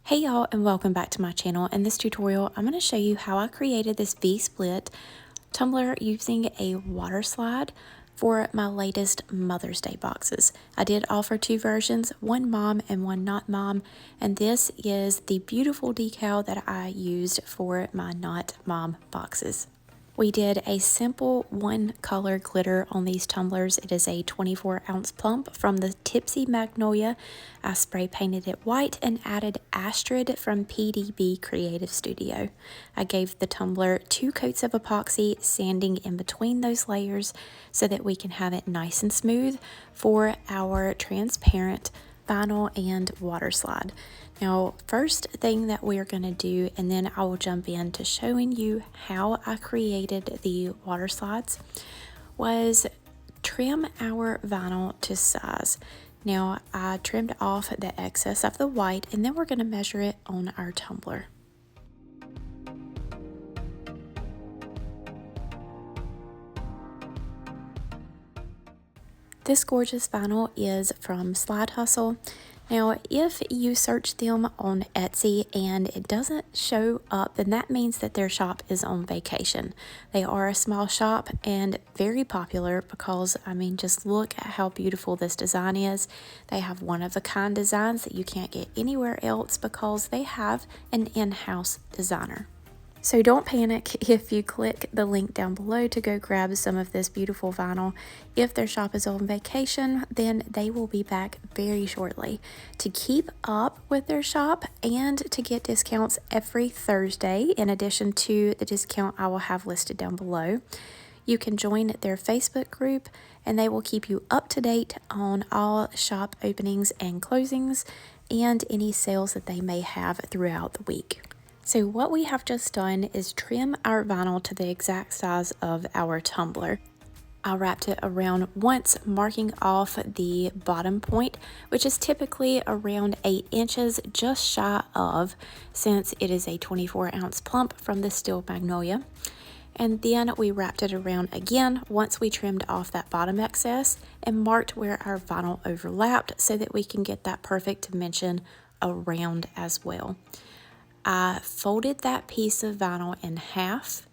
Hey y'all, and welcome back to my channel. In this tutorial, I'm going to show you how I created this V-split tumbler using a water slide for my latest Mother's Day boxes. I did offer two versions, one mom and one not mom, and this is the beautiful decal that I used for my not mom boxes. We did a simple one color glitter on these tumblers. It is a 24-ounce plump from the TIPSY Magnolia. I spray painted it white and added Astrid from PDB Creative Studio. I gave the tumbler 2 coats of epoxy, sanding in between those layers so that we can have it nice and smooth for our transparent vinyl and water slide. Now, first thing that we are going to do, and then I will jump into showing you how I created the water slides, was trim our vinyl to size. Now, I trimmed off the excess of the white, and then we're going to measure it on our tumbler. This gorgeous vinyl is from Slide Hustle. Now, if you search them on Etsy and it doesn't show up, then that means that their shop is on vacation. They are a small shop and very popular because, I mean, just look at how beautiful this design is. They have one-of-a-kind designs that you can't get anywhere else because they have an in-house designer. So don't panic if you click the link down below to go grab some of this beautiful vinyl. If their shop is on vacation, then they will be back very shortly. To keep up with their shop and to get discounts every Thursday, in addition to the discount I will have listed down below, you can join their Facebook group and they will keep you up to date on all shop openings and closings and any sales that they may have throughout the week. So what we have just done is trim our vinyl to the exact size of our tumbler. I wrapped it around once, marking off the bottom point, which is typically around 8 inches, just shy of, since it is a 24-ounce plump from the Steel Magnolia. And then we wrapped it around again once we trimmed off that bottom excess and marked where our vinyl overlapped so that we can get that perfect dimension around as well. I folded that piece of vinyl in half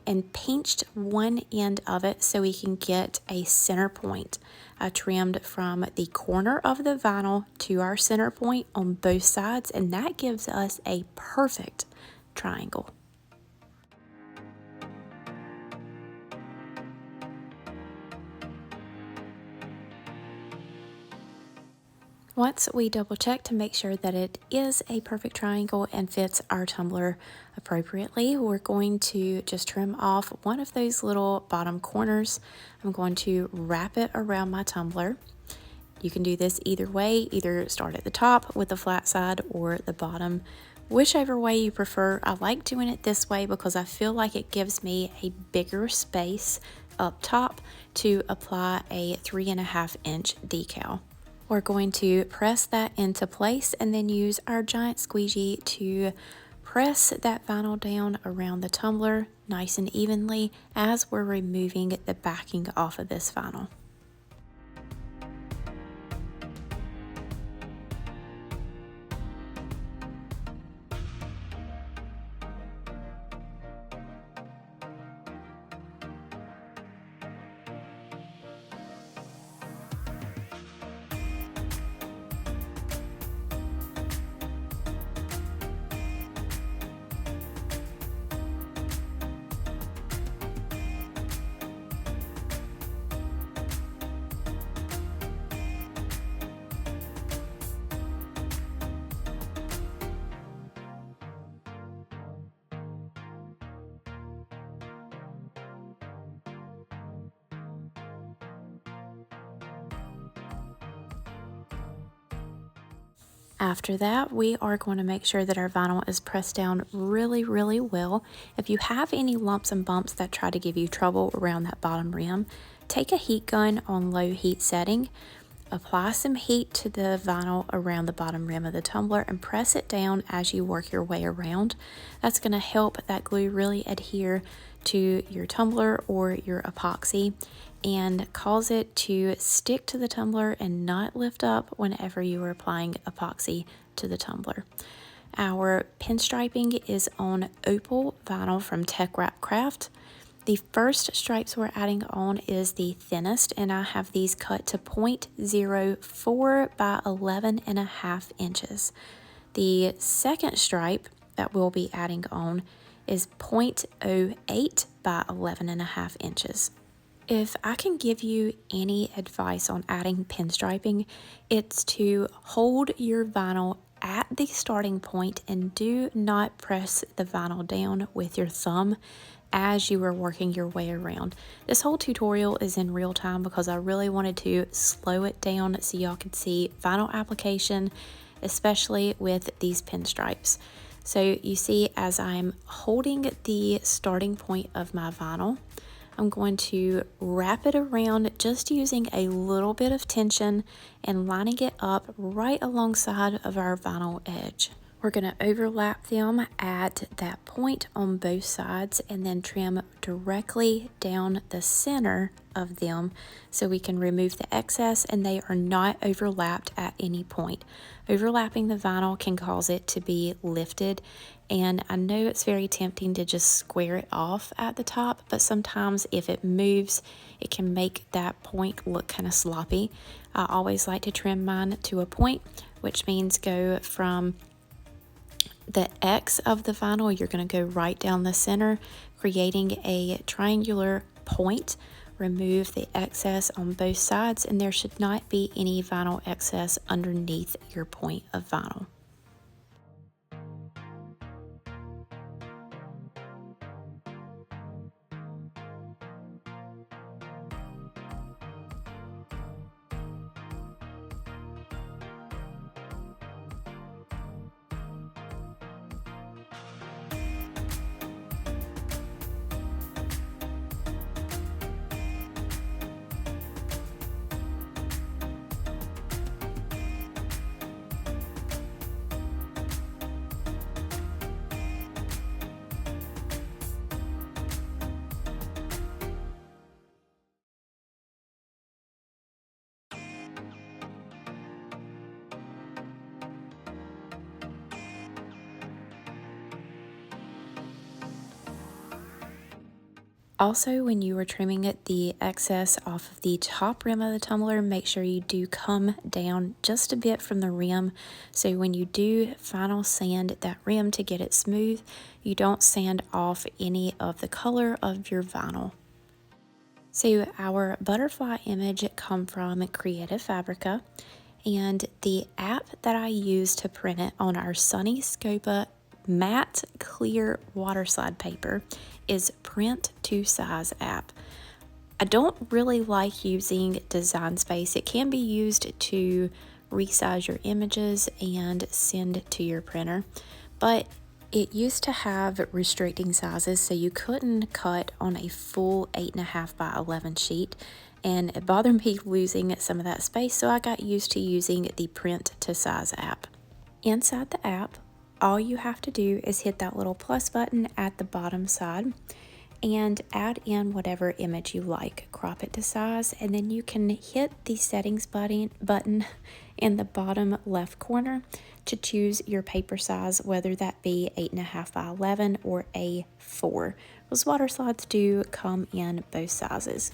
and pinched one end of it so we can get a center point. I trimmed from the corner of the vinyl to our center point on both sides, and that gives us a perfect triangle. Once we double check to make sure that it is a perfect triangle and fits our tumbler appropriately, we're going to just trim off one of those little bottom corners. I'm going to wrap it around my tumbler. You can do this either way, either start at the top with the flat side or the bottom, whichever way you prefer. I like doing it this way because I feel like it gives me a bigger space up top to apply a 3.5 inch decal. We're going to press that into place and then use our giant squeegee to press that vinyl down around the tumbler nice and evenly as we're removing the backing off of this vinyl. After that, we are going to make sure that our vinyl is pressed down really, really well. If you have any lumps and bumps that try to give you trouble around that bottom rim, take a heat gun on low heat setting, apply some heat to the vinyl around the bottom rim of the tumbler and press it down as you work your way around. That's going to help that glue really adhere to your tumbler or your epoxy and cause it to stick to the tumbler and not lift up whenever you are applying epoxy to the tumbler. Our pinstriping is on opal vinyl from TECKWRAPCRAFT. The first stripes we're adding on is the thinnest, and I have these cut to 0.04 by 11.5 inches. The second stripe that we'll be adding on is 0.08 by 11.5 inches. If I can give you any advice on adding pinstriping, it's to hold your vinyl at the starting point and do not press the vinyl down with your thumb as you are working your way around. This whole tutorial is in real time because I really wanted to slow it down so y'all could see vinyl application, especially with these pinstripes. So you see, as I'm holding the starting point of my vinyl, I'm going to wrap it around just using a little bit of tension and lining it up right alongside of our vinyl edge. We're going to overlap them at that point on both sides and then trim directly down the center of them so we can remove the excess and they are not overlapped at any point. Overlapping the vinyl can cause it to be lifted, and I know it's very tempting to just square it off at the top, but sometimes if it moves, it can make that point look kind of sloppy. I always like to trim mine to a point, which means go from the X of the vinyl, you're going to go right down the center, creating a triangular point. Remove the excess on both sides, and there should not be any vinyl excess underneath your point of vinyl. Also, when you are trimming it, the excess off of the top rim of the tumbler, make sure you do come down just a bit from the rim. So when you do final sand that rim to get it smooth, you don't sand off any of the color of your vinyl. So our butterfly image come from Creative Fabrica, and the app that I use to print it on our Sunny Scopa matte clear waterslide paper is Print to Size app. I don't really like using Design Space. It can be used to resize your images and send to your printer, but it used to have restricting sizes, so you couldn't cut on a full 8.5 by 11 sheet, and it bothered me losing some of that space, so I got used to using the Print to Size app. Inside the app, all you have to do is hit that little plus button at the bottom side and add in whatever image you like. Crop it to size, and then you can hit the settings button in the bottom left corner to choose your paper size, whether that be 8.5 by 11 or A4. Those water slides do come in both sizes.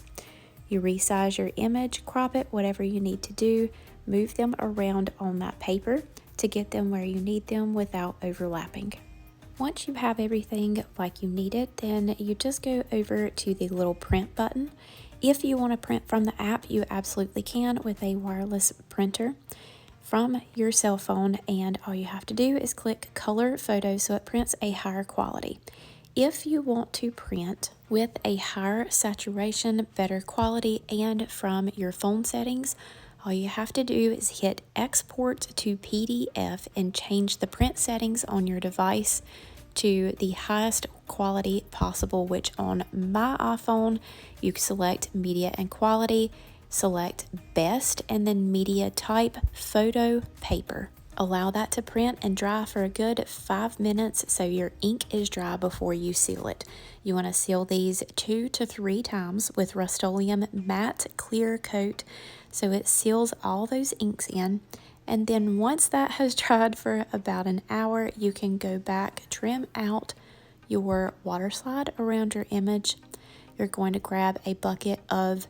You resize your image, crop it, whatever you need to do, move them around on that paper to get them where you need them without overlapping. Once you have everything like you need it, then you just go over to the little print button. If you want to print from the app, you absolutely can with a wireless printer from your cell phone, and all you have to do is click color photo so it prints a higher quality. If you want to print with a higher saturation, better quality, and from your phone settings, all you have to do is hit export to PDF and change the print settings on your device to the highest quality possible, which on my iPhone, you select media and quality, select best, and then media type, photo, paper. Allow that to print and dry for a good 5 minutes so your ink is dry before you seal it. You want to seal these 2 to 3 times with Rust-Oleum matte clear coat so it seals all those inks in. And then once that has dried for about an hour, you can go back, trim out your water slide around your image. You're going to grab a bucket of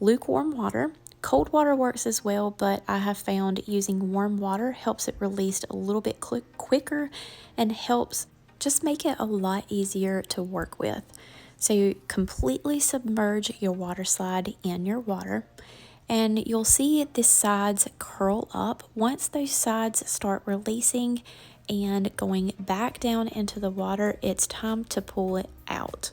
lukewarm water. Cold water works as well, but I have found using warm water helps it release a little bit quicker and helps just make it a lot easier to work with. So you completely submerge your water slide in your water, and you'll see the sides curl up. Once those sides start releasing and going back down into the water, it's time to pull it out.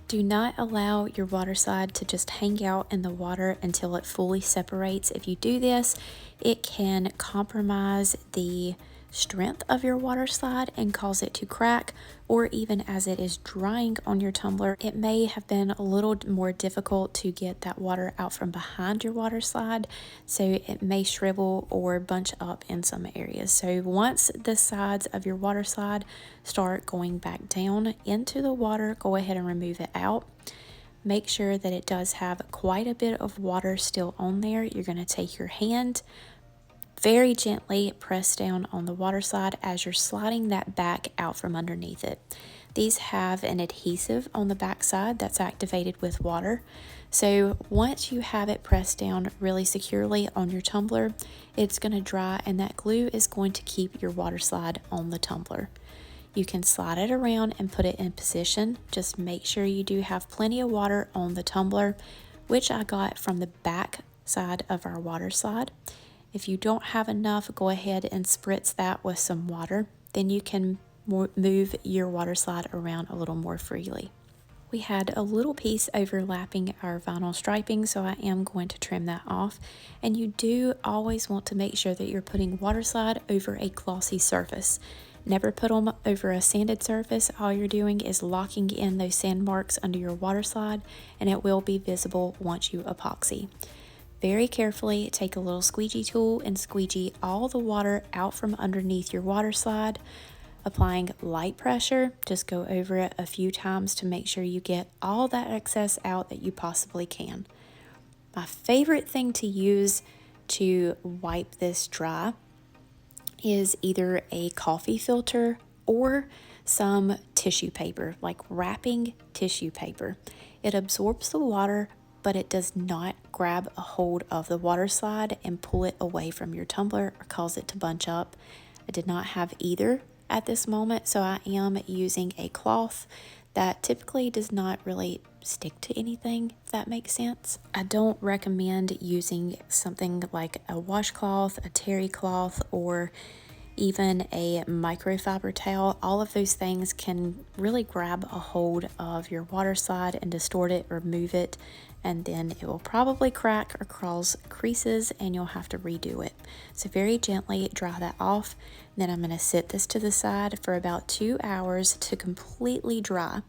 Do not allow your water slide to just hang out in the water until it fully separates. If you do this, it can compromise the strength of your water slide and cause it to crack, or even as it is drying on your tumbler, it may have been a little more difficult to get that water out from behind your water slide, so it may shrivel or bunch up in some areas. So once the sides of your water slide start going back down into the water, go ahead and remove it out. Make sure that it does have quite a bit of water still on there. You're going to take your hand, very gently press down on the water slide as you're sliding that back out from underneath it. These have an adhesive on the back side that's activated with water. So once you have it pressed down really securely on your tumbler, it's going to dry, and that glue is going to keep your water slide on the tumbler. You can slide it around and put it in position. Just make sure you do have plenty of water on the tumbler, which I got from the back side of our water slide. If you don't have enough, go ahead and spritz that with some water. Then you can move your water slide around a little more freely. We had a little piece overlapping our vinyl striping, so I am going to trim that off. And you do always want to make sure that you're putting water slide over a glossy surface. Never put them over a sanded surface. All you're doing is locking in those sand marks under your water slide, and it will be visible once you epoxy. Very carefully take a little squeegee tool and squeegee all the water out from underneath your water slide, applying light pressure. Just go over it a few times to make sure you get all that excess out that you possibly can. My favorite thing to use to wipe this dry is either a coffee filter or some tissue paper, like wrapping tissue paper. It absorbs the water, but it does not grab a hold of the water slide and pull it away from your tumbler or cause it to bunch up. I did not have either at this moment, so I am using a cloth that typically does not really stick to anything, if that makes sense. I don't recommend using something like a washcloth, a terry cloth, or even a microfiber towel. All of those things can really grab a hold of your water slide and distort it or move it, and then it will probably crack or cause creases and you'll have to redo it. So very gently dry that off. Then I'm going to sit this to the side for about 2 hours to completely dry.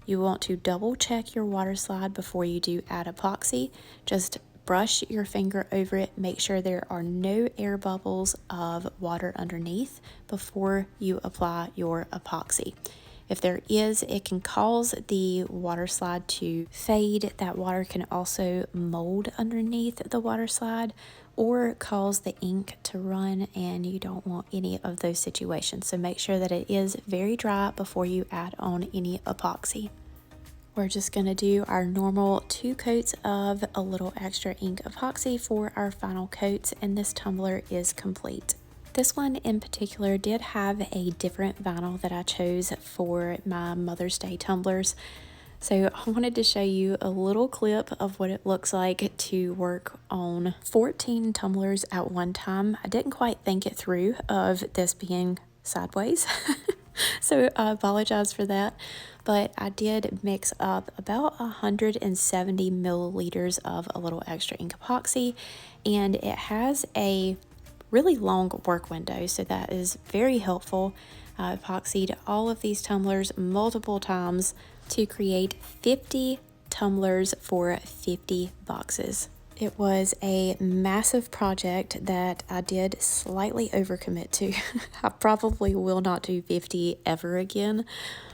You want to double check your water slide before you do add epoxy. Just brush your finger over it, make sure there are no air bubbles of water underneath before you apply your epoxy. If there is, it can cause the water slide to fade. That water can also mold underneath the water slide or cause the ink to run, and you don't want any of those situations. So make sure that it is very dry before you add on any epoxy. We're just going to do our normal 2 coats of a little extra ink epoxy for our final coats, and this tumbler is complete. This one in particular did have a different vinyl that I chose for my Mother's Day tumblers. So I wanted to show you a little clip of what it looks like to work on 14 tumblers at one time. I didn't quite think it through of this being sideways. So I apologize for that, but I did mix up about 170 milliliters of a little extra ink epoxy, and it has a really long work window, so that is very helpful. I epoxied all of these tumblers multiple times to create 50 tumblers for 50 boxes. It was a massive project that I did slightly overcommit to. I probably will not do 50 ever again,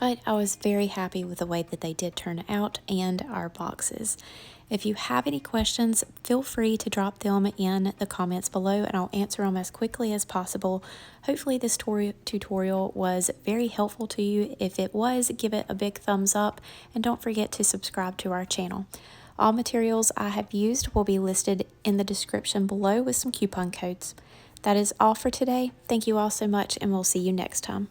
but I was very happy with the way that they did turn out and our boxes. If you have any questions, feel free to drop them in the comments below and I'll answer them as quickly as possible. Hopefully this tutorial was very helpful to you. If it was, give it a big thumbs up and don't forget to subscribe to our channel. All materials I have used will be listed in the description below with some coupon codes. That is all for today. Thank you all so much and we'll see you next time.